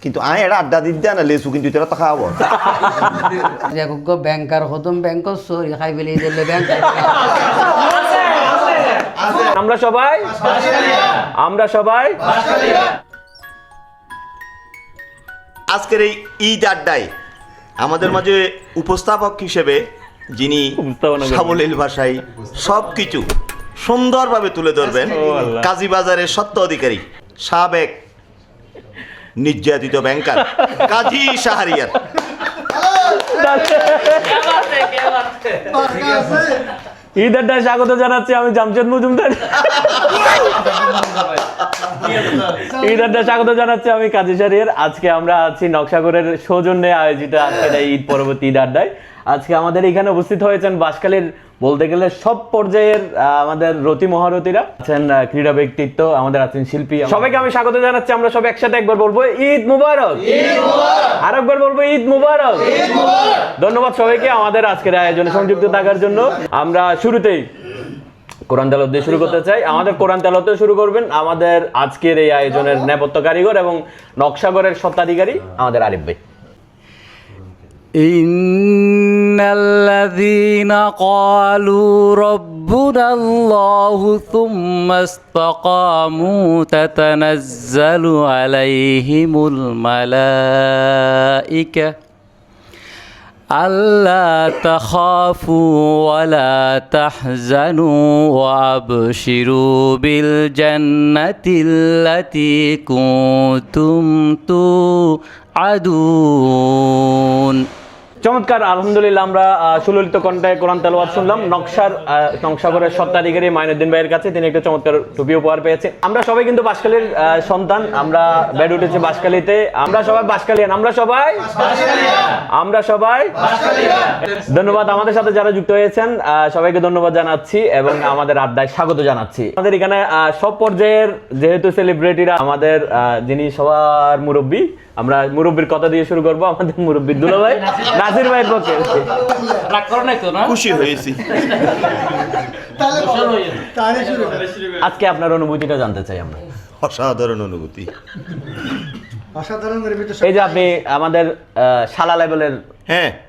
কিন্তু আয় এটা আড্ডা দিতে না লেসু কিন্তু এটা তো খাওয়াবো ব্যাংকার হতম ব্যাংক চোরি খাই ফেলে দিলে ব্যাংকার আমরা সবাই আজকের এই ঈদ আড্ডায় আমাদের মাঝে উপস্থাপক হিসেবে যিনি সাবলীল ভাষায় সবকিছু সুন্দরভাবে তুলে ধরবেন কাজীবাজারের সত্য অধিকারী সাবেক নির্যাতিত ব্যাংকার কাজী শাহরিয়ার। ঈদ আড্ডায় স্বাগত জানাচ্ছি আমি জামশেদ মজুমদার। ঈদ আড্ডায় স্বাগত জানাচ্ছি আমি কাজী শাহরিয়ার। আজকে আমরা আছি নকশাগরের সৌজন্যে আয়োজিত আজকের এই ঈদ পরবর্তী ঈদ আড্ডায়। আজকে আমাদের এখানে উপস্থিত হয়েছেন বাঁশখালীর বলতে গেলে সব পর্যায়ের আমাদের রতি মহারথীরা আছেন, ক্রীড়া ব্যক্তিত্ব আমাদের আছেন, শিল্পী। সবাইকে আমি স্বাগত জানাচ্ছি। আমরা সবাই একসাথে একবার বলবো ঈদ মুবারক, আর একবার বলবো ঈদ মুবারক। ধন্যবাদ সবাইকে আমাদের আজকের আয়োজনে সংযুক্ত থাকার জন্য। আমরা শুরুতেই কোরআন তেলাওয়াত দিয়ে শুরু করতে চাই। আমাদের কোরআন তেলাওয়াত শুরু করবেন আমাদের আজকের এই আয়োজনের নেপথ্য কারিগর এবং নকশাগরের স্বত্বাধিকারী আমাদের আরিফ ভাই। ইন্নাল্লাযীনা ক্বালু রাব্বুনাল্লাহু থুম্মা ইসতাকামু তাতানাজ্জালু আলাইহিমুল মালাইকা আল্লা তাখাফু ওয়ালা তাহজানু ওয়াবশিরু বিল জান্নাতিল্লাতী কুনতুম তুআদুন। চমৎকার, আলহামদুলিল্লাহ। আমরা সুললিত কণ্ঠে কোরআন তেলাওয়াত শুনলাম নকশাগরের স্বত্বাধিকারী মাইনুদ্দিন ভাইয়ের কাছে। তিনি একটা চমৎকার টুপি উপহার পেয়েছে। আমরা সবাই কিন্তু বাঁশখালীর সন্তান, আমরা বেড়ে উঠেছি বাঁশখালীতে। আমরা সবাই বাঁশখালীয়ান, আমরা সবাই ধন্যবাদ আমাদের সাথে যারা যুক্ত হয়েছেন সবাইকে ধন্যবাদ জানাচ্ছি এবং আমাদের আড্ডায় স্বাগত জানাচ্ছি। আমাদের এখানে সব পর্যায়ের যেহেতু সেলিব্রিটিরা আমাদের যিনি সবার মুরব্বী, আমরা মুরব্বীর কথা দিয়ে শুরু করবো। আমাদের মুরব্বী দুলা ভাই নাসির ভাইয়ের পক্ষে। খুশি হয়েছি। আজকে আপনার অনুভূতিটা জানতে চাই আমরা। অসাধারণ অনুভূতি। এই যে আপনি আমাদের শালা লেভেলের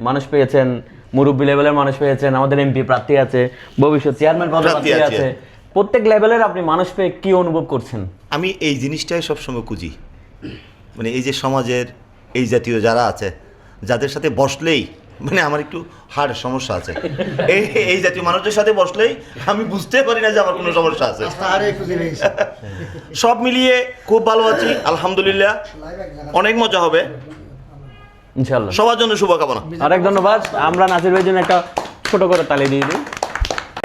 মানুষ পেয়েছেন, মুরব্বী লেভেলের মানুষ পেয়েছেন, আমাদের এমপি প্রার্থী আছে, ভবিষ্যৎ চেয়ারম্যান প্রার্থী আছে, প্রত্যেক লেভেলের আপনি মানুষ পেয়ে কি অনুভব করছেন? আমি এই জিনিসটাই সবসময় খুঁজি, মানে এই যে সমাজের এই জাতীয় যারা আছে যাদের সাথে বসলেই মানে আমার একটু হার্টের সমস্যা আছে, এই জাতীয় মানুষদের সাথে বসলেই আমি বুঝতে পারি না যে আমার কোনো সমস্যা আছে। সব মিলিয়ে খুব ভালো আছি আলহামদুলিল্লাহ। অনেক মজা হবে ইনশাআল্লাহ। সবার জন্য শুভকামনা। অনেক ধন্যবাদ। আমরা নাসির ভাইয়ের জন্য একটা ছোট করে তালি দিয়ে দিই।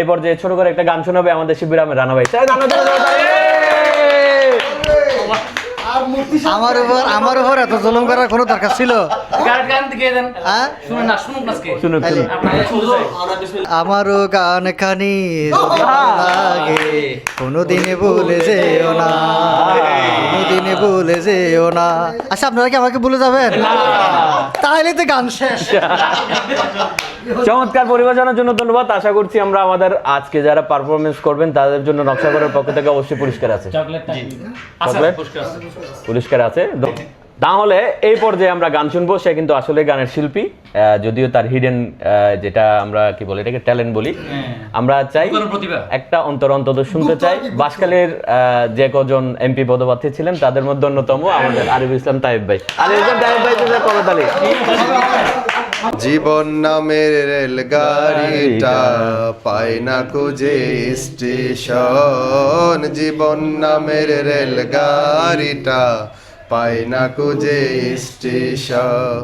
এই পর্যায়ে ছোট করে একটা গান শোনাবে আমাদের শিবির আহমেদ রানা ভাই। আমার উপর এত জুলুম করার কোনো দরকার ছিল? আমারও গান খানি লাগে কোনোদিনে ভুলে যেও না, কোনোদিনে ভুলে যেও না। আচ্ছা, আপনারা কি আমাকে ভুলে যাবেন? তাহলে তো গান শেষ। চমৎকার পরিবেশনার জন্য ধন্যবাদ। আশা করছি আমরা আমাদের আজকে যারা পারফরমেন্স করবেন তাদের জন্য নকশাগরের পক্ষ থেকে অবশ্যই পুরস্কার আছে, পুরস্কার আছে। তাহলে এই পর্যায়ে আমরা গান শুনবো। সে কিন্তু আসলে গানের শিল্পী, যদিও তার হিডেন যেটা আমরা কি বলি এটাকে ট্যালেন্ট বলি। আমরা চাই একটা অন্তত শুনতে চাই। বাঁশখালীর যে কজন এমপি পদপ্রার্থী ছিলেন তাদের মধ্যে অন্যতম আমাদের আরিফ ইসলাম তাইব ভাই। করতালি। জীবন নামের রেলগাড়িটা পায় না খুঁজে স্টেশন, জীবন নামের রেলগাড়িটা পায় না খুঁজে স্টেশন।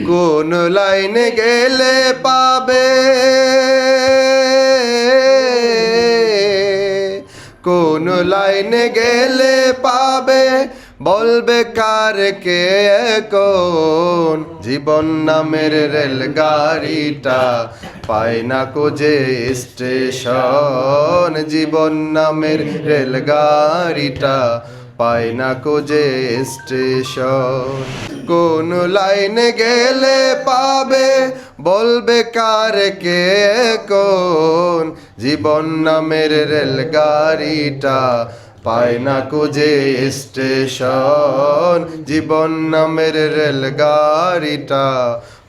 কোন লাইনে গেলে পাবে, কোন লাইনে গেলে পাবে, বলবে কার কে কোন। জীবন নামের রেলগাড়িটা পায় না খুঁজে স্টেশন, জীবন নামের রেলগাড়িটা পায় না খুঁজে স্টেশন। কোন লাইনে গেলে পাবে, বলবে কার কে কোন। জীবন নামের রেলগাড়িটা পায় না খুঁজে স্টেশন, জীবন নামের রেলগাড়িটা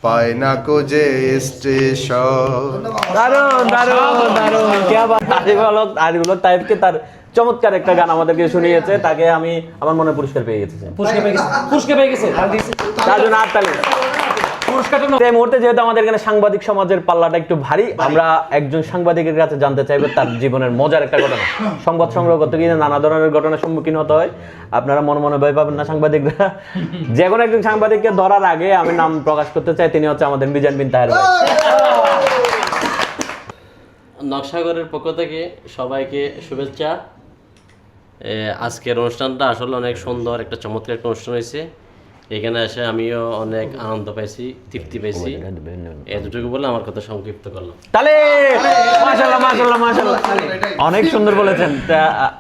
পায় না খুঁজে স্টেশন। দারুণ দারুণ দারুণ, क्या बात। আরিফুল হক তাইফকে তার চমৎকার একটা গান আমাদেরকে শুনিয়েছে, তাকে আমি আমার মনে পুরস্কার পেয়ে গেছে। তার জন্য হাততালি। এই মুহূর্তে যেহেতু আমাদের এখানে সাংবাদিক সমাজের পাল্লাটা একটু ভারী, আমরা একজন সাংবাদিকের কাছে জানতে চাইবো তার জীবনের মজার একটা ঘটনা। সংবাদ সংগ্রহ করতে গিয়ে নানা ধরনের ঘটনার সম্মুখীন হতে হয়, আপনারা মনে মনে ভয় পাবেন না সাংবাদিকরা। যে কোনো একজন সাংবাদিককে ধরার আগে আমি নাম প্রকাশ করতে চাই, তিনি হচ্ছে আমাদের মিজান বিন তাহের ভাই। নকশাগরের পক্ষ থেকে সবাইকে শুভেচ্ছা। আজকের অনুষ্ঠানটা আসলে অনেক সুন্দর, একটা চমৎকার একটা অনুষ্ঠান হয়েছে। এখানে এসে আমিও অনেক আনন্দ পাইছি, তৃপ্তি পাইছি। এতটুকু বলে আমার কথা সংক্ষিপ্ত করলাম। তাহলে মাশাআল্লাহ মাশাআল্লাহ মাশাআল্লাহ, অনেক সুন্দর বলেছেন।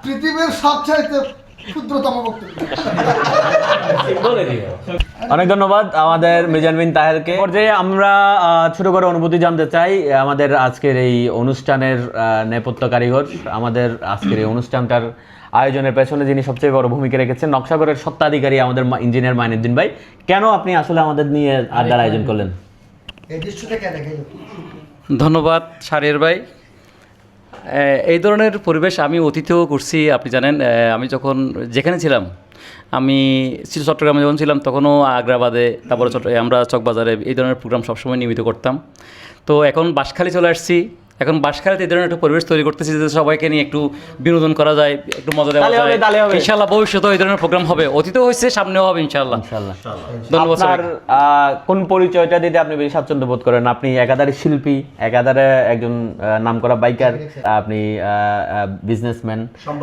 পৃথিবীর সবচাইতে ক্ষুদ্রতম বক্তব্য। অনেক ধন্যবাদ আমাদের মিজান বিন তাহেরকে। পর্যায়ে আমরা ছোট করে অনুভূতি জানতে চাই আমাদের আজকের এই অনুষ্ঠানের নেপথ্য কারিগর, আমাদের আজকের এই অনুষ্ঠানটার আয়োজনের পেছনে যিনি সবচেয়ে বড় ভূমিকা রেখেছেন, নকশাগরের স্বত্বাধিকারী আমাদের ইঞ্জিনিয়ার মাইনুদ্দিন ভাই। কেন আপনি আসলে আমাদের নিয়ে আড্ডার আয়োজন করলেন? এই দৃশ্যটা কেন দেখে? ধন্যবাদ শাহরিয়ার ভাই। এই ধরনের পরিবেশ আমি অতীতেও করছি। আপনি জানেন, আমি যখন যেখানে ছিলাম, আমি চট্টগ্রামে যখন ছিলাম তখনও আগ্রাবাদে, তারপরে আমরা চকবাজারে এই ধরনের প্রোগ্রাম সবসময় নিয়মিত করতাম। তো এখন বাঁশখালী চলে আসছি। এখন বাঁশখালীতে এই ধরনের একটা পরিবেশ তৈরি করতেছি যে সবাইকে নিয়ে একটু বিনোদন করা যায়, একটু মজা দেওয়া যায়। ইনশাআল্লাহ ভবিষ্যতে এই ধরনের প্রোগ্রাম হবে, অতীতেও হয়েছে, সামনেও হবে ইনশাআল্লাহ। ধন্যবাদ। আপনার কোন পরিচয়টা দিতে আপনি বেশি স্বাচ্ছন্দ্য বোধ করেন? আপনি একাধারে শিল্পী, একাধারে একজন নামকরা বাইকার, আপনি বিজনেসম্যান,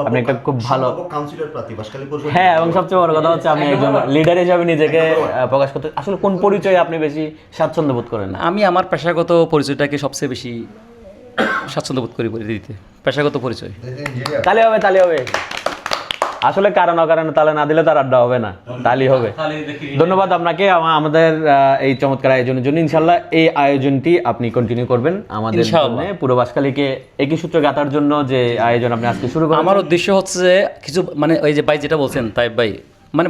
আপনি একটা খুব ভালো কাউন্সিলর প্রার্থী বাঁশখালী পৌরসভা। হ্যাঁ, এবং সবচেয়ে বড় কথা হচ্ছে আপনি একজন লিডার হিসেবে নিজেকে প্রকাশ করতে, আসলে কোন পরিচয়ে আপনি বেশি স্বাচ্ছন্দ্য বোধ করেন? আমি আমার পেশাগত পরিচয়টাকে সবচেয়ে বেশি স্বাচ্ছন্দ্য বোধ করি বলে দিতে, পেশাগত পরিচয়। তালি হবে, তালি হবে। আসলে কারণ অকারণে তালে না দিলে তার আড্ডা হবে না, তালি হবে। ধন্যবাদ আপনাকে আমাদের এই চমৎকার আয়োজনের জন্য। ইনশাল্লাহ এই আয়োজনটি আপনি কন্টিনিউ করবেন আমাদের জন্য, পুরো বাঁশখালীকে একই সূত্র গাঁথার জন্য যে আয়োজন আপনি আজকে শুরু করেন। আমার উদ্দেশ্য হচ্ছে যে কিছু মানে ওই যে ভাই যেটা বলছেন তাই ভাই, মানে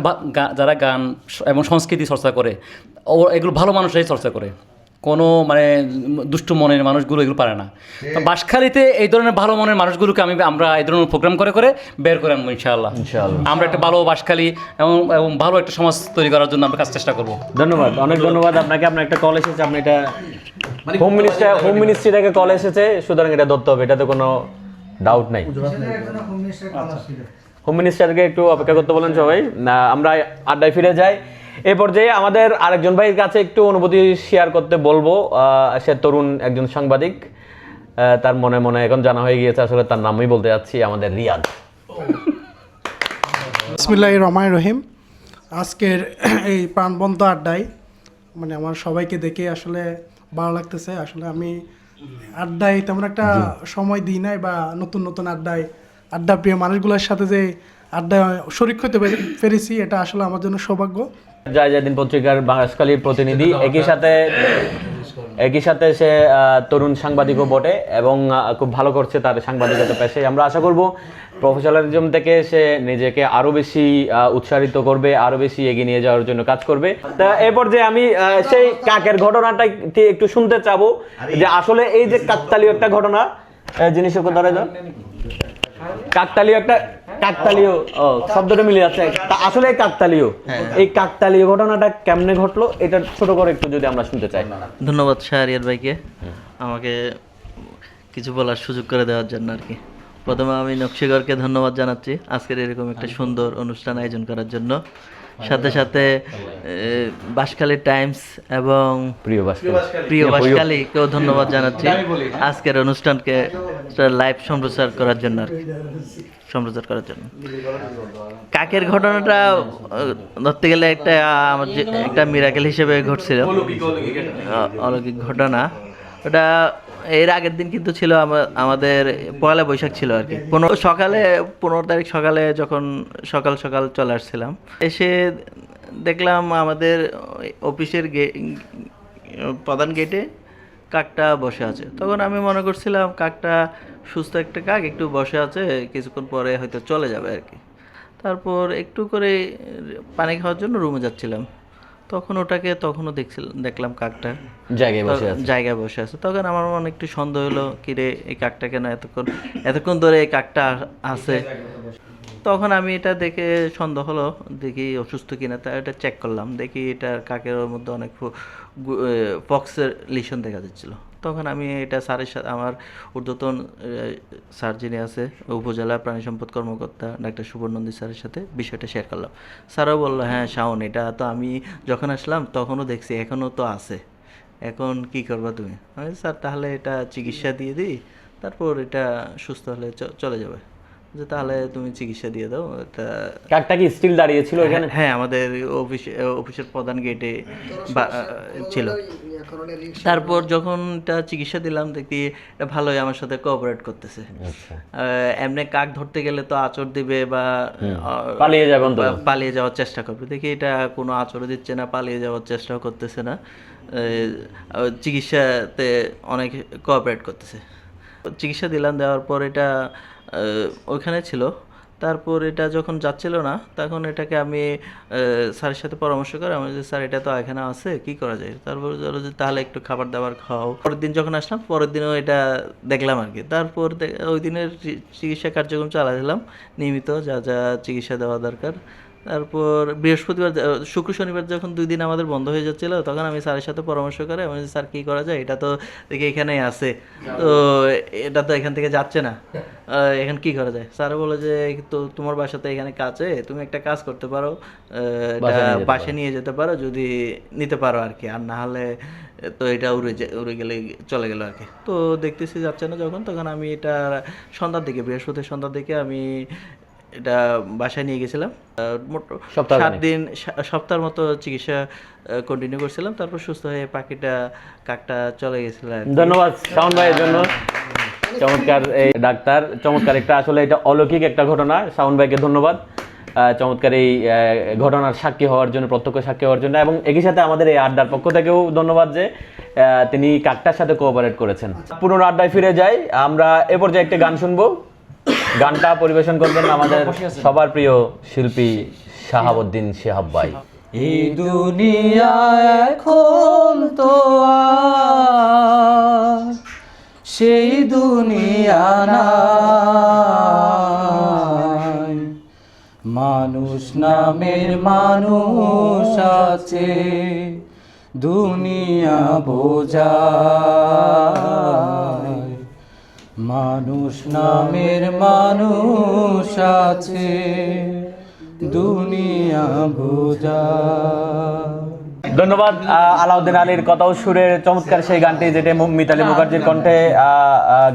যারা গান এবং সংস্কৃতি চর্চা করে, এগুলো ভালো মানুষরাই চর্চা করে, কোনো মানে দুষ্টু মনের মানুষগুলো এগুলো পারে না। তো বাঁশখালীতে এই ধরনের ভালো মনের মানুষগুলোকে আমরা এই ধরনের প্রোগ্রাম করে করে বের করে আনবো ইনশাআল্লাহ। আমরা একটা ভালো বাঁশখালী এবং ভালো একটা সমাজ তৈরি করার জন্য আমরা চেষ্টা করবো। ধন্যবাদ, অনেক ধন্যবাদ আপনাকে। আপনার একটা কল এসেছে, আপনি এটা হোম মিনিস্ট্রি থেকে কল এসেছে, সুতরাং এটা ধরতে হবে, এটাতে কোনো ডাউট নাই। হোম মিনিস্টারকে একটু অপেক্ষা করতে বলেন সবাই। আমরা আড্ডায় ফিরে যাই। এই পর্যায়ে আমাদের আরেকজন ভাইয়ের কাছে একটু অনুভূতি শেয়ার করতে বলবো। সে তরুণ একজন সাংবাদিক, তার মনে মনে এখন জানা হয়ে গিয়েছে, আসলে তার নামই বলতে যাচ্ছি, আমাদের রিয়াদ। বিসমিল্লাহির রহমানির রহিম। আজকের এই প্রাণবন্ত আড্ডায় মানে আমার সবাইকে দেখে আসলে ভালো লাগতেছে। আসলে আমি আড্ডায় তেমন একটা সময় দিই নাই, বা নতুন নতুন আড্ডা প্রিয় মানুষগুলোর সাথে যে আড্ডায় শরিক হতে পেরেছি, এটা আসলে আমার জন্য সৌভাগ্য। জায়জাদিন পত্রিকার বাঁশখালীর প্রতিনিধি, একই সাথে সে তরুণ সাংবাদিকও বটে এবং খুব ভালো করছে তার সাংবাদিকতা পেশায়। আমরা আশা করব প্রফেশনালিজম থেকে সে নিজেকে আরো বেশি উৎসাহিত করবে, আরো বেশি এগিয়ে নিয়ে যাওয়ার জন্য কাজ করবে। তা এরপর যে আমি সেই কাকের ঘটনাটা একটু শুনতে চাবো, যে আসলে এই যে কাকতালীয় একটা ঘটনা, জিনিসের ধরে দাও, কাকতালীয় শব্দটা মিলে যাচ্ছে, আসলে কাকতালীয়, এই কাকতালীয় ঘটনাটা কেমনে ঘটলো এটা ছোট করে একটু যদি আমরা শুনতে চাই। ধন্যবাদ শাহরিয়ার ভাইকে আমাকে কিছু বলার সুযোগ করে দেওয়ার জন্য আর কি। প্রথমে আমি নকশিগরকে ধন্যবাদ জানাচ্ছি আজকের এরকম একটা সুন্দর অনুষ্ঠান আয়োজন করার জন্য। সাথে সাথে বাঁশখালী টাইমস এবং প্রিয় বাঁশখালীকেও ধন্যবাদ জানাচ্ছি আজকের অনুষ্ঠানকে লাইভ সম্প্রচার করার জন্য। কাকের ঘটনাটা ধরতে গেলে একটা মিরাকেল হিসেবে ঘটছিল, অলৌকিক ঘটনা। ওটা এর আগের দিন কিন্তু ছিল আমাদের পয়লা বৈশাখ ছিল আর কি। 15 তারিখ সকালে যখন সকাল চলে আসছিলাম, এসে দেখলাম আমাদের অফিসের প্রধান গেটে কাকটা বসে আছে। তখন আমি মনে করছিলাম কাকটা সুস্থ একটা কাক একটু বসে আছে, কিছুক্ষণ পরে হয়তো চলে যাবে আর কি। তারপর একটু করে পানি খাওয়ার জন্য রুমে যাচ্ছিলাম, তখন তখনও দেখলাম কাকটা জায়গায় বসে আছে। তখন আমার মনে একটু সন্দেহ হলো, কিরে এই কাকটা কেন এতক্ষণ ধরে এই কাকটা আছে। তখন আমি এটা দেখে সন্দেহ হলো, দেখি অসুস্থ কিনা, তা এটা চেক করলাম, দেখি এটা কাকের মধ্যে অনেক পক্সের লিশন দেখা যাচ্ছিল। তখন আমি এটা স্যারের সাথে, আমার ঊর্ধ্বতন স্যার যিনি আছে উপজেলা প্রাণী সম্পদ কর্মকর্তা ডাক্তার সুবর্ণন্দী স্যারের সাথে বিষয়টা শেয়ার করলাম। স্যারও বললো, হ্যাঁ শাওন, এটা তো আমি যখন আসলাম তখনও দেখছি, এখনও তো আছে, এখন কি করবা তুমি? আমি স্যার তাহলে এটা চিকিৎসা দিয়ে দিই, তারপর এটা সুস্থ হলে চলে যাবে। যে তাহলে তুমি চিকিৎসা দিয়ে দাও। এটা কাকটা কি স্টিল দাঁড়িয়ে ছিল এখানে? হ্যাঁ, আমাদের অফিসের প্রধান গেটে ছিল। তারপর যখন এটা চিকিৎসা দিলাম, দেখি এটা ভালোই আমার সাথে কোঅপারেট করতেছে। এমনি কাক ধরতে গেলে তো আঁচড় দিবে বা পালিয়ে যাওয়ার চেষ্টা করবে, দেখি এটা কোনো আঁচড়ও দিচ্ছে না, পালিয়ে যাওয়ার চেষ্টাও করতেছে না, চিকিৎসাতে অনেক কোঅপারেট করতেছে। চিকিৎসা দিলাম, দেওয়ার পর এটা ওইখানে ছিল। তারপর এটা যখন যাচ্ছিল না, তখন এটাকে আমি স্যারের সাথে পরামর্শ করে আমি যে স্যার এটা তো এখানে আছে, কি করা যায়? তারপর ধরো যে তাহলে একটু খাবার দাবার খাও। পরের দিন যখন আসলাম, পরের দিনও এটা দেখলাম আর কি। তারপর ওই দিনের চিকিৎসা কার্যক্রম চালাছিলাম নিয়মিত, যা যা চিকিৎসা দেওয়া দরকার। তারপর বৃহস্পতিবার, শুক্র শনিবার যখন 2 দিন আমাদের বন্ধ হয়ে যাচ্ছিলো, তখন আমি স্যারের সাথে পরামর্শ করে আমি স্যার কী করা যায়, এটা তো দেখি এখানেই আছে, তো এটা তো এখান থেকে যাচ্ছে না, এখন কি করা যায়? স্যার বলে যে তো তোমার বাসাতে এখানে কাছে, তুমি একটা কাজ করতে পারো, এটা বাসে নিয়ে যেতে পারো, যদি নিতে পারো আর কি, আর না হলে তো এটা উড়ে গেলে চলে গেল আর কি। তো দেখতেছি যাচ্ছে না যখন, তখন আমি এটা সন্ধ্যার দিকে, বৃহস্পতি সন্ধ্যার দিকে আমি এটা বাসায় নিয়ে গেছিলাম। মোট 7 দিন, সপ্তাহের মতো চিকিৎসা কন্টিনিউ করছিলাম। তারপর সুস্থ হয়ে কাকটা চলে গেছিল। ধন্যবাদ শাওন ভাইয়ের জন্য। চমৎকার এই ডাক্তার, চমৎকার একটা, আসলে এটা অলৌকিক একটা ঘটনা। শাওন ভাইকে ধন্যবাদ চমৎকার এই ঘটনার সাক্ষী হওয়ার জন্য, প্রত্যক্ষ সাক্ষী হওয়ার জন্য, এবং একই সাথে আমাদের এই আড্ডার পক্ষ থেকেও ধন্যবাদ যে তিনি কাকটার সাথে কোঅপারেট করেছেন। পুরনো আড্ডায় ফিরে যাই, আমরা এ পর্যায়ে একটা গান শুনবো। গানটা পরিবেশন করবেন আমাদের সবার প্রিয় শিল্পী শাহাবুদ্দিন শিহাব ভাই। এই দুনিয়া এখন তো আর সেই দুনিয়া নাই, মানুষ নামের মানুষ আছে, দুনিয়া বোঝায়, মানুষ নামের মানুষ আছে, দুনিয়া বোঝায়। ধন্যবাদ আলাউদ্দিন আলীর কথা ও সুরের চমৎকার সেই গানটি, যেটা মিতালি মুখার্জির কণ্ঠে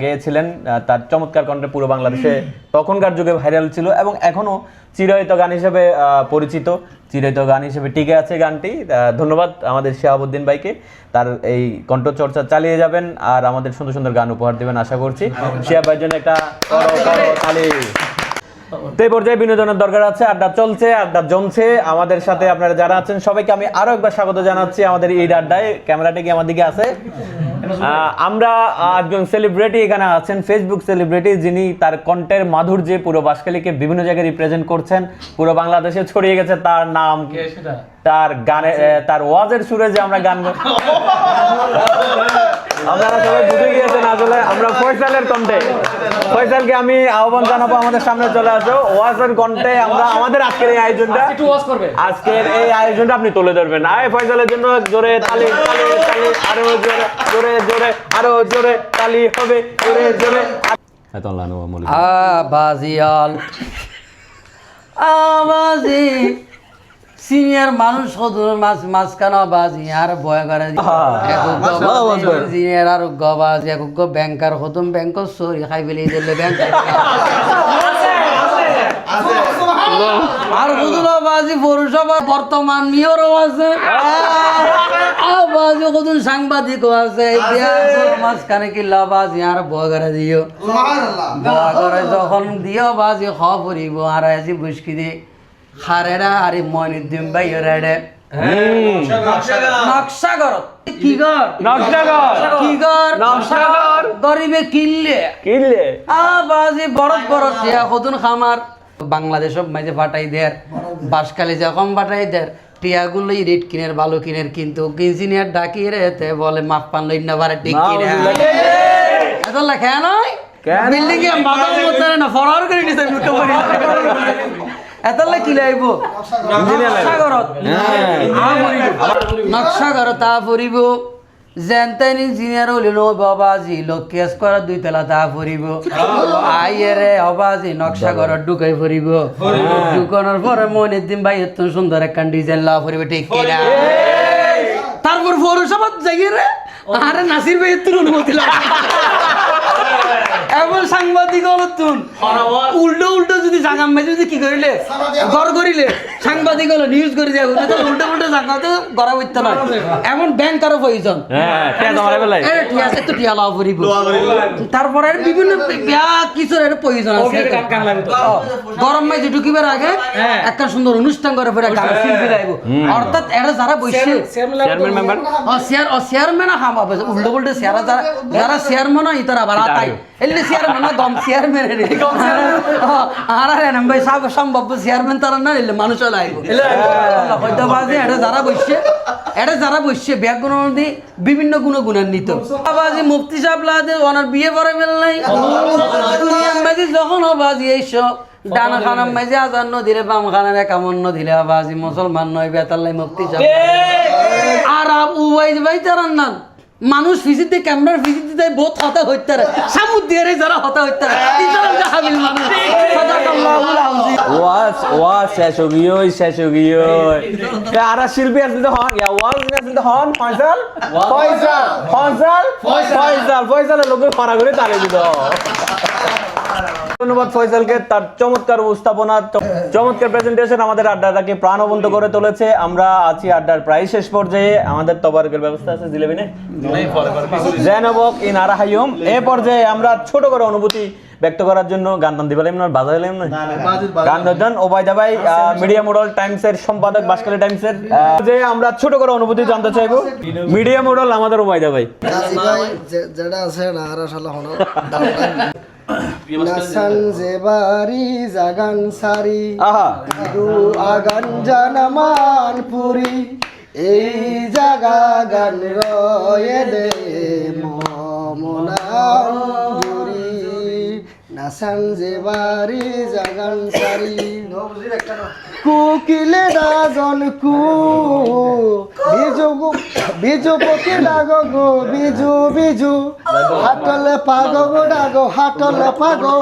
গেয়েছিলেন। তার চমৎকার কণ্ঠে পুরো বাংলাদেশে তখনকার যুগে ভাইরাল ছিল এবং এখনও চিরায়ত গান হিসেবে পরিচিত, চিরায়ত গান হিসেবে টিকে আছে গানটি। ধন্যবাদ আমাদের শিহাবুদ্দিন ভাইকে, তার এই কণ্ঠচর্চা চালিয়ে যাবেন আর আমাদের সুন্দর সুন্দর গান উপহার দেবেন আশা করছি। শিহাব ভাইয়ের জন্য একটা তালি। তো এই পর্যায়ে বিনোদনের দরকার আছে, আড্ডা চলছে, আড্ডা জমছে। আমাদের সাথে আপনারা যারা আছেন সবাইকে আমি আরো একবার স্বাগত জানাচ্ছি আমাদের এই আড্ডায়। ক্যামেরাটা কি আমার দিকে আছে? আমরা একজন সেলিব্রিটি এখানে আছেন, ফেসবুক সেলিব্রিটি, যিনি তার কণ্ঠের মাধুর্যে পুরো বাঁশখালীকে বিভিন্ন জায়গায় রিপ্রেজেন্ট করছেন, পুরো বাংলাদেশে ছড়িয়ে গেছে তার নাম। তার গানে, তার ওয়াজের সুরে যে আমরা গান আপনারা সবাই বুঝে গিয়েছেন, আসলে আমরা ফয়সালের কণ্ঠে, ফয়সালকে আমি আহ্বান জানাবো আমাদের সামনে চলে আসো। ওয়াজের কণ্ঠে আমরা আমাদের আজকের এই আয়োজনটা, আপনি তুলে ধরবেন। আয় ফয়সালের জন্য জোরে তালি, তালি, তালি, আরো জোরে, জোরে, জোরে, আরো জোরে তালি হবে, জোরে, জোরে। বাজিয়াল আবাজি সিনিয়র মানুষ সদুর মাঝখানে বাজি আর বয় করে সিনিয়র আর বাজি এক ব্যাংকার হতুম ব্যাংক চুরি খাই পেলে দিলে ব্যাংকার আর কতগুলো বাজি পৌরসভা বর্তমান মেয়রও আছে, বাজি কতদিন সাংবাদিকও আছে। মাঝখানে কিল্লা বাজি আর বয় করে দিও, বয় করে যখন দিও বাজি খাওয়া পড়িব আর আজি বুসকি দিয়ে হারেরা আরে ময়নুদ্দিন ভাই রেডে নকশাগর কি ঘর নকশাগর কি ঘর নকশাগর গরিবে কিনলে কিনলে বাজি বড় বড় টিয়া কদুন খামার বাংলাদেশ মাঝে ফাটাই দের বাসকালে যখন ফাটাই দের টিয়াগুলো রেট কিনের ভালো কিনের কিন্তু ইঞ্জিনিয়ার ডাকিয়ে রেতে বলে মাপ পান লই না বারে ঠিক কিনে এত লেখা নয় বিল্ডিং এ মাথা মতো না ফরার করে নিছে মুটো করে এত কি লাইবো নকশাগরত নকশাগরত তা পরিব জেনতেন ইঞ্জিনিয়ার হইল বাবাজি লোকেশ করা 2 তলা তা পরিব আইরে অবাজি নকশাগরত ঢুকাই পরিব ঢুকানোর পরে মনের দিন ভাই এত সুন্দর একটা ডিজাইন লা পরিব ঠিক কিনা তারপর পৌরসভাত যাই রে আরে নাসির ভাই এত অনুমতি লাগে এমন সাংবাদিক হলতুন উল্টো উল্টো যদি জাগাম ভাই যদি কি করিলে গড় করিলে সাংবাদিক হলো নিউজ করে দেয়া তো উল্টো উল্টো জাগা তো গড়া হইতো না এমন ব্যাংক আরো প্রয়োজন হ্যাঁ টিয়া জমা বেলাই ঠিক আছে তো টিয়া লাভ করিব তারপরে বিভিন্ন বিয়া কিছুর এর প্রয়োজন আছে গরম মাই ঢুকিবার আগে একটা সুন্দর অনুষ্ঠান করে পরে গান শিল্পী লাইব অর্থাৎ এরা যারা বসে চেয়ারম্যান মেম্বার চেয়ারম্যান হামাবে উল্টো উল্টো চেয়ারা যারা চেয়ারম্যান ইতারা আবার আতাই এলে চেয়ারম্যান গম চেয়ারম্যান রে আর এরম ভাই সব সম্ভব চেয়ারম্যান তারা না এলে মানুষ লাইব হয়তো বাজে এটা যারা বসছে ব্যাকগ্রাউন্ড দিয়ে বিভিন্ন গুণান্বিত বাবাজি মুফতি সাহেব লাদে ওনার বিয়ে করে মেল নাই মাঝে যখন বাজি এইসব ডানা খানার মাঝে আজান নদীরে বাম খানার একামন নদীরে বাজি মুসলমান নয় বেতাল্লাই মুফতি সাহেব আর উবাই ভাই তারান না মানুষ ফিজিতে ক্যামেরার ফিজিতে বহুত হতা হইতে রে সামুদ্রে যারা হতা হইতে রে ইতারা হাবিল মানুষ সাদাকাল্লাহুল আযীম ওয়াজ শেষ হয়ে গিয়ে আর শিল্পী আছে তো হন ইয়া ওয়াজ আছে তো হন ফয়সালের লোকে ফারা করে তালে দিল ধন্যবাদ ফয়সালকে তার চমৎকার উপস্থাপনা চমৎকার প্রেজেন্টেশন আমাদের আড্ডাটাকে প্রাণবন্ত করে তুলেছে আমরা আছি আড্ডার প্রায় শেষ পর্যায়ে আমাদের তবারকের ব্যবস্থা আছে জিলেবিনে জেনবক ইন আরাহাইয়ুম এই পর্যায়ে আমরা ছোট করে অনুভূতি ব্যক্ত করার জন্য গান টান দিবালাম না বাজাইলাম না গান নদন ওবায়দা ভাই মিডিয়া মডেল টাইমসের সম্পাদক বাসকালী টাইমসের যে আমরা ছোট করে অনুভূতি জানতে চাইবো মিডিয়া মডেল আমাদের ওবায়দা ভাই যেটা আছে না আর শালা হলো নাসান জেবারি জাগান সারি আহা দু আগান জানামান পুরি এই জাগা গান রয়ে দে মমনাম জুরি নাসান জেবারি জাগান সারি কুকিলে ডাগন কু বিজু পকি ডাগো গো বিজু হাটলে পাগো গো ডাগো হাটলে পাগো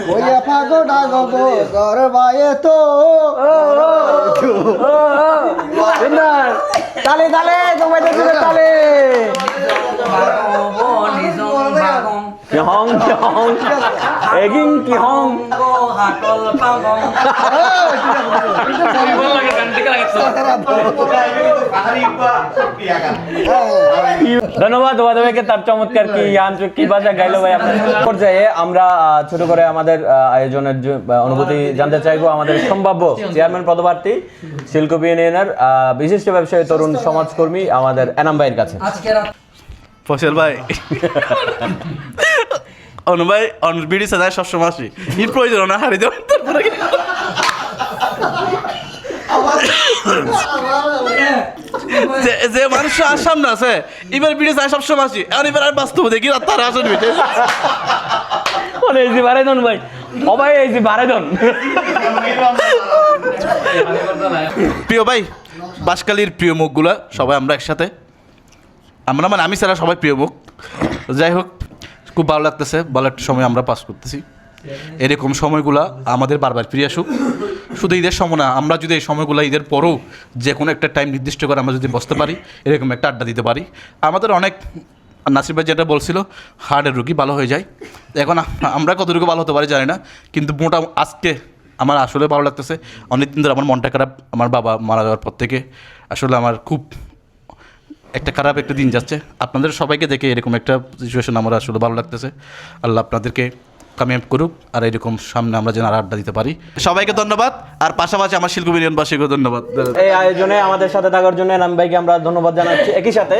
ওয়া পাগো ডাগো গো গরবায়ে তো তালে তোমায় দেখে তালে কিহং এগিং কিহং ধন্যবাদ ওবায়দাকে তার চমৎকার কি আঞ্চলিক কি ভাষা গাইলো ভাই আপনার পর্যায়ে আমরা ছোট করে আমাদের আয়োজনের অনুভূতি জানতে চাইবো আমাদের সম্ভাব্য চেয়ারম্যান পদপ্রার্থী শিল্পী ইউনিয়নের বিশিষ্ট ব্যবসায়ী তরুণ সমাজকর্মী আমাদের এনাম ভাইয়ের কাছে ফসল ভাই অনু ভাই বিড়ি সাদায় সবসময় আসি এর প্রয়োজন না হারিয়ে দেবেন তারপরে যে মানুষ সামনে আছে এবার বিড়ি চায় সবসময় আসি আর এবার আর বাস্তব দেখি তারা আসেন বিটে এই যে বারাইদন ভাই ও ভাই এই যে বারাইদন প্রিয় ভাই বাসকালীর প্রিয় মুখগুলা সবাই আমরা একসাথে আমরা মানে আমি ছাড়া সবাই প্রিয় মুখ যাই হোক খুব ভালো লাগতেছে ভালো একটা সময় আমরা পাস করতেছি এরকম সময়গুলা আমাদের বারবার ফিরে আসুক শুধু ঈদের সময় না আমরা যদি এই সময়গুলো ঈদের পরেও যে কোনো একটা টাইম নির্দিষ্ট করে আমরা যদি বসতে পারি এরকম একটা আড্ডা দিতে পারি আমাদের অনেক নাসির ভাই যেটা বলছিল হার্টের রুগী ভালো হয়ে যায় এখন আমরা কতটুকু ভালো হতে পারি জানি না কিন্তু আজকে আমার আসলে ভালো লাগতেছে অনেকদিন ধরে আমার মনটা খারাপ আমার বাবা মারা যাওয়ার পর থেকে আসলে আমার খুব একটা খারাপ একটা দিন যাচ্ছে আপনাদের সবাইকে দেখে এরকম একটা সিচুয়েশন আমার আসলে ভালো লাগতেছে আল্লাহ আপনাদেরকে কামিয়াব করুক, আর এরকম সামনে আমরা যেন আর আড্ডা দিতে পারি। সবাইকে ধন্যবাদ, আর পাশাপাশি আমার শিল্প বিলিয়নবাসীকেও ধন্যবাদ। এই আয়োজনে আমাদের সাথে থাকার জন্য এনাম ভাইকে আমরা ধন্যবাদ জানাচ্ছি। একই সাথে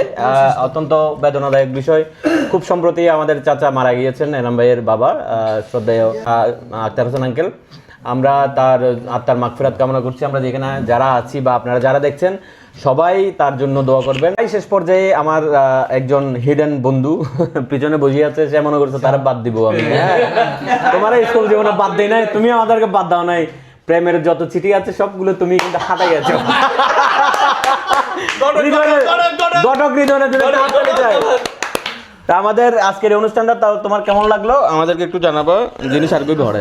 অত্যন্ত বেদনাদায়ক বিষয়, খুব সম্প্রতি আমাদের চাচা মারা গিয়েছেন, এনাম ভাইয়ের বাবা শ্রদ্ধেয় আক্তার হোসেন আঙ্কেল। আমরা তার আত্মার মাগফিরাত কামনা করছি। আমরা যেখানে যারা আছি বা আপনারা যারা দেখছেন সবাই তার জন্য দোয়া করবেন। এই শেষ পর্যায়ে আমার একজন হিডেন বন্ধু পিছনে বসে আছে, সে মনে করছে তারা বাদ দিব আমি। হ্যাঁ, তোমার এই স্কুল জীবনে বাদ দেই নাই, তুমি আমাদেরকে বাদ দাও নাই। প্রেমের যত চিঠি আছে সবগুলো তুমি কিন্তু হাতাই গেছো। ঘটক হৃদয়ে তুমি হাত তালি চাই। তা আমাদের আজকের এই অনুষ্ঠানটা তাও তোমার কেমন লাগলো আমাদেরকে একটু জানাবো। জিনিস আর কই ধরে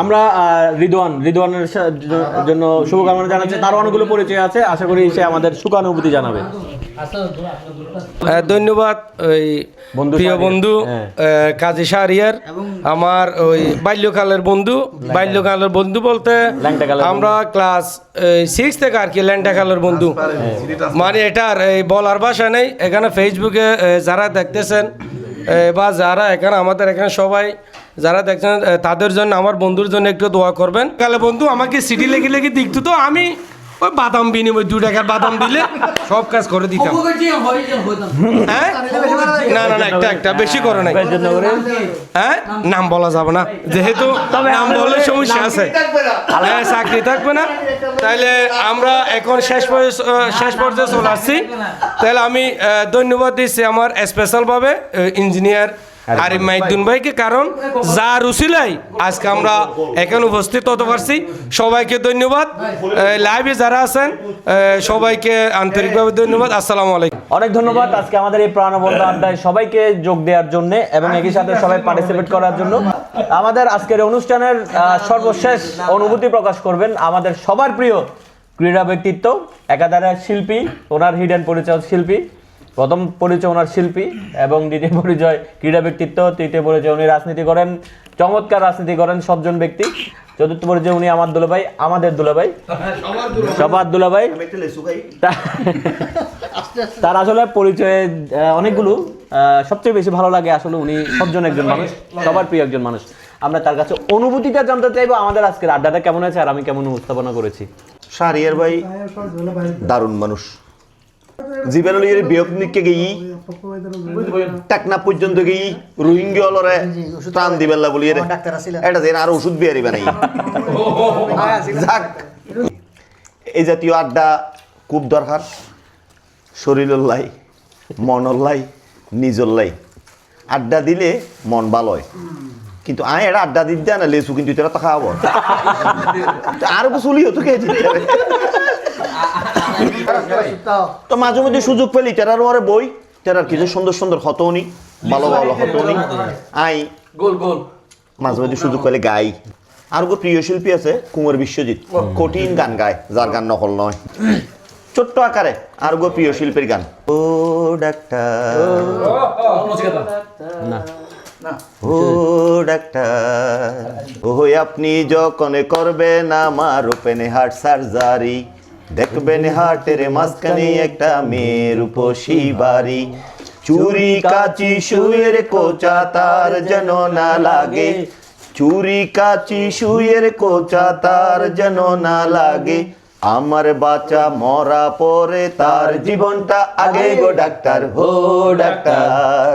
আমরা রিদওয়ানের জন্য শুভকামনা জানাচ্ছি। তার অনেকগুলো পরিচয় আছে, আশা করি সে আমাদের সুখানুভূতি জানাবে। ধন্যবাদ ওই প্রিয় বন্ধু কাজী শাহরিয়ার, আমার ওই বাল্যকালের বন্ধু বলতে আমরা ক্লাস 6 থেকে আর কি ল্যান্ডাকালের বন্ধু, মানে এটার এই বলার ভাষা নেই। এখানে ফেসবুকে যারা দেখতেছেন বা যারা এখানে আমাদের এখানে সবাই যারা দেখছেন তাদের জন্য, আমার বন্ধুর জন্য একটু দোয়া করবেন। কালে বন্ধু আমাকে সিটি লেগে দিকতো, তো আমি ওই বাদাম বিনিময় 2 টাকার বাদাম দিলে সব কাজ করে দিতাম। হ্যাঁ, না একটা বেশি করে নাই। হ্যাঁ, নাম বলা যাবে না, যেহেতু নাম বললে সমস্যা আছে। হ্যাঁ, চাকরি থাকবে না। তাইলে আমরা এখন শেষ পর্যায়ে চলে আসছি। তাহলে আমি ধন্যবাদ দিচ্ছি আমার স্পেশালভাবে ইঞ্জিনিয়ার আরিফ মাইদুন ভাইকে, কারণ যার উসিলাই আজকে আমরা এখানে উপস্থিত হতে পারছি। সবাইকে ধন্যবাদ, লাইভে যারা আছেন সবাইকে আন্তরিকভাবে ধন্যবাদ। আসসালামু আলাইকুম। অনেক ধন্যবাদ আজকে আমাদের এই প্রাণবন্ত আড্ডায় সবাইকে যোগ দেওয়ার জন্য এবং একই সাথে সবাই পার্টিসিপেট করার জন্য। আমাদের আজকের অনুষ্ঠানের সর্বশেষ অনুভূতি প্রকাশ করবেন আমাদের সবার প্রিয় ক্রীড়া ব্যক্তিত্ব, একাধারে শিল্পী, ওনার হিডেন পরিচয় শিল্পী। প্রথম পরিচয় ওনার শিল্পী এবং দ্বিতীয় পরিচয় ক্রীড়া ব্যক্তিত্ব, তৃতীয় পরিচয় উনি রাজনীতি করেন, চমৎকার রাজনীতি করেন সজ্জন ব্যক্তি, চতুর্থ পরিচয় উনি আমার দুলাভাই, আমাদের দুলাভাই, সবার দুলাভাই। তার আসলে পরিচয়ে অনেকগুলো, সবচেয়ে বেশি ভালো লাগে আসলে উনি সজ্জন একজন মানুষ, সবার প্রিয় একজন মানুষ। আমরা তার কাছে অনুভূতিটা জানতে চাইবো, আমাদের আজকের আড্ডাটা কেমন আছে আর আমি কেমন উপস্থাপনা করেছি। শাহরিয়ার ভাই দারুণ মানুষ, জীবনের বিয়োগ নিকে গেই টাকনা পর্যন্ত গেই রোহিঙ্গা অলরে ত্রাণ দিবেলা বলি এটা যেন আর ওষুধ বিয়ারি বানাই। যাক, এই জাতীয় আড্ডা খুব দরকার, শরীরল্লাই মনল্লাই নিজল্লাই আড্ডা দিলে মন ভালো হয়। কিন্তু আয় এটা আড্ডা দিতে না লেসু, কিন্তু এটা তো খাওয়াবো আর চলিও তো খেয়ে দিতে হবে। তো মাঝে মধ্যে সুযোগ পেলি তেরার ওরে বই, তেরার কিছু সুন্দর সুন্দর হতনি, ভালো ভালো হতনি আই মাঝে মধ্যে সুযোগ পেলে গাই। আর গো প্রিয় শিল্পী আছে কুমার বিশ্বজিৎ, কঠিন গান গায়, যার গান নকল নয়, ছোট্ট আকারে। আর গো প্রিয় শিল্পীর গান, ও ডাক্তার ও ডাক্তার ও আপনি যখন করবেন আমার ওপেনে হার্ট সার্জারি, দেখবেন হার্টের মাঝখানে একটা মেয়ের উপসী বাড়ি, চুরি কাচি শুয়ের কোচা তার যেন না লাগে, চুরি কাচি শুয়ের কোচা তার যেন না লাগে, আমার বাচ্চা মরা পরে তার জীবনটা আগে গো ডাক্তার, হো ডাক্তার।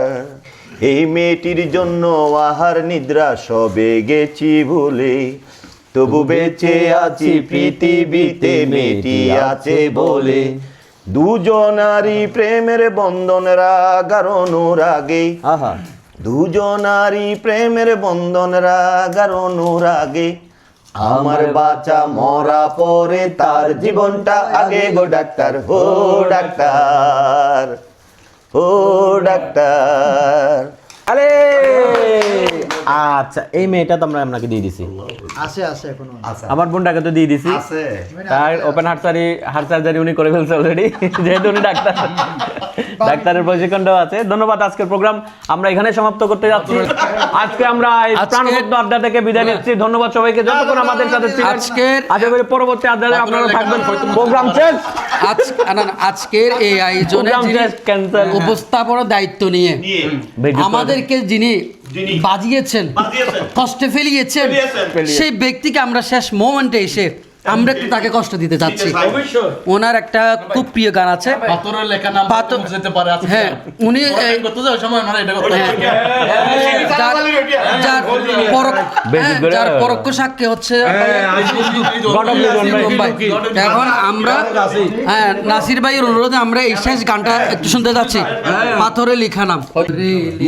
এই মেয়েটির জন্য আহার নিদ্রা সবে গেছি ভুলে, তবু বেঁচে আছি পৃথিবীতে মেয়েটি আছে বলে, দুজনারই প্রেমের বন্ধন রাগ আর অনুরাগে, দুজনারই প্রেমের বন্ধন রাগ আর অনুরাগে, আমার বাচ্চা মরা পরে তার জীবনটা আগে গো ডাক্তার, হো ডাক্তার, ও ডাক্তার। আরে আচ্ছা, এই মেয়েটা তো আমরা আপনাকে দিয়ে দিছি, আমার বোনটাকে তো দিয়ে দিছি, তার ওপেন হার্ট সার্জারি উনি করে ফেলছে অলরেডি, যেহেতু উনি ডাক্তার, ডাক্তারের প্রশিক্ষণটাও আছে। ধন্যবাদ। আজকের প্রোগ্রাম আমরা এখানে সমাপ্ত করতে যাচ্ছি। আজকে আমরা এই প্রাণবন্ত আড্ডা থেকে বিদায় নিচ্ছি। ধন্যবাদ সবাইকে যতক্ষণ আমাদের সাথে ছিলেন। আশা করি পরবর্তী আড্ডাতে আপনারা থাকবেন। প্রোগ্রাম শেষ। আজকের এই আয়োজনে উপস্থাপনার দায়িত্ব নিয়ে আমাদেরকে যিনি বাজিয়েছেন, কষ্টে ফেলিয়েছেন, সেই ব্যক্তিকে আমরা শেষ মোমেন্টে এসে আমরা একটু তাকে কষ্ট দিতে চাচ্ছি। ওনার একটা খুব প্রিয় গান আছে, পাথরের লেখা নাম পাথর- যেতে পারে আছে। হ্যাঁ উনি করতে যাওয়ার সময় ওনারা এটা করতে যার- যার পরোক্ষ- হ্যাঁ, যার পরোক্ষ সাক্ষী হচ্ছে ভাই। এখন আমরা নাসির ভাইয়ের অনুরোধে আমরা এই শেষ গানটা একটু শুনতে যাচ্ছি, পাথরে লেখা নাম।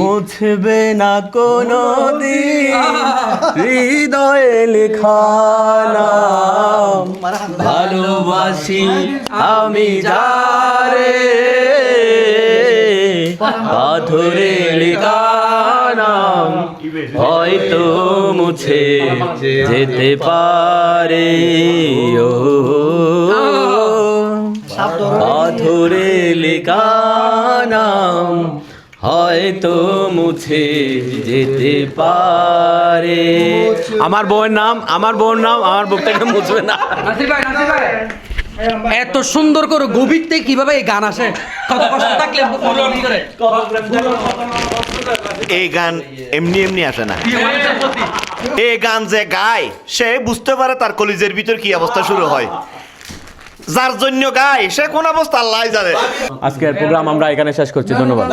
মুছবে না কোনো দিন হৃদয়ে লেখা নাম, ভালোবাসি আমি যারে, পাথরে লেখা নাম হয়তো মুছে যেতে পারে, ও পাথরে লেখা নাম হয়তো মুছে যেতে পারে। আমার বউয়ের নাম, আমার বুকটাকে মুছবে না। এত সুন্দর করে গভীর থেকে কিভাবে এই গান আসে, কত কষ্ট থাকলে এই গান এমনি এমনি আসে না। এই গান যে গায় সে বুঝতে পারে তার কলিজের ভিতর কি অবস্থা শুরু হয়, যার জন্য গায় সে কোন অবস্থা আল্লাহ জানে। আজকের প্রোগ্রাম আমরা এখানে শেষ করছি, ধন্যবাদ।